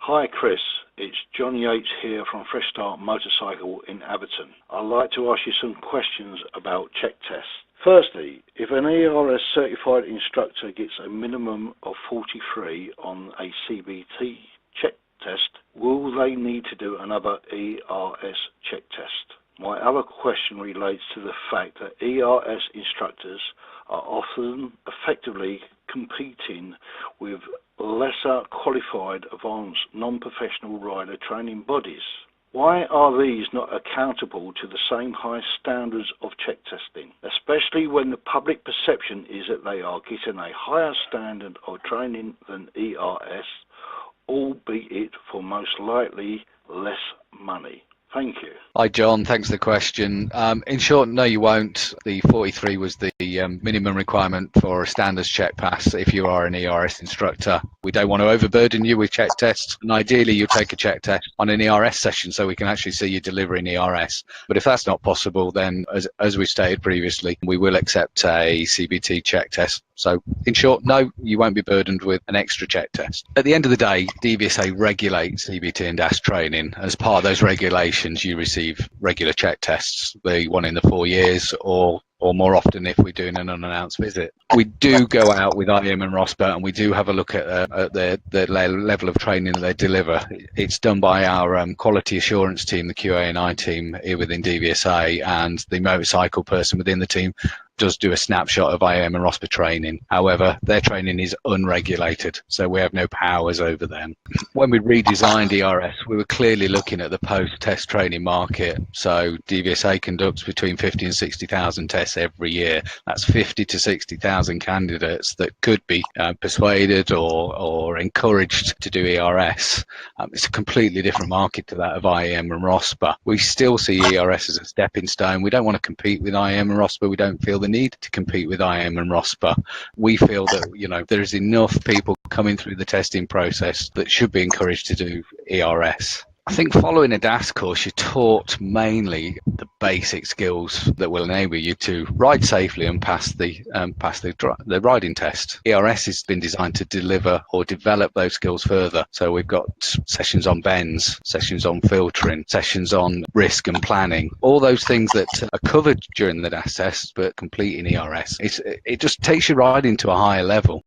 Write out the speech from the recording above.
Hi Chris, it's John Yates here from Fresh Start Motorcycle in Atherton. I'd like to ask you some questions about check tests. Firstly, if an ERS certified instructor gets a minimum of 43 on a CBT check test, will they need to do another ERS check test? My other question relates to the fact that ERS instructors are often effectively competing with lesser qualified advanced non-professional rider training bodies. Why are these not accountable to the same high standards of check testing, especially when the public perception is that they are getting a higher standard of training than ERS, albeit for most likely less money? Thank you. Hi John, thanks for the question. In short, no you won't. The 43 was the minimum requirement for a standards check pass if you are an ERS instructor. We don't want to overburden you with check tests, and ideally you take a check test on an ERS session so we can actually see you delivering ERS. But if that's not possible, then as we stated previously, we will accept a CBT check test. So in short, no, you won't be burdened with an extra check test. At the end of the day, DVSA regulates CBT and DAS training. As part of those regulations, you receive regular check tests, the one in the 4 years or more often if we're doing an unannounced visit. We do go out with IM and ROSPA and we do have a look at the level of training that they deliver. It's done by our quality assurance team, the QA&I team here within DVSA, and the motorcycle person within the team does do a snapshot of IM and ROSPA training. However, their training is unregulated, so we have no powers over them. When we redesigned ERS, we were clearly looking at the post-test training market. So DVSA conducts between 50 and 60,000 tests every year. That's 50 to 60,000 candidates that could be persuaded or encouraged to do ERS. It's a completely different market to that of IM and ROSPA. We still see ERS as a stepping stone. We don't want to compete with IM and ROSPA. We don't feel the need to compete with IM and ROSPA. We feel that there's enough people coming through the testing process that should be encouraged to do ERS. I think following a DAS course, you're taught mainly the basic skills that will enable you to ride safely and pass the riding test. ERS has been designed to deliver or develop those skills further. So we've got sessions on bends, sessions on filtering, sessions on risk and planning, all those things that are covered during the DAS test but complete in ERS. It just takes your riding to a higher level.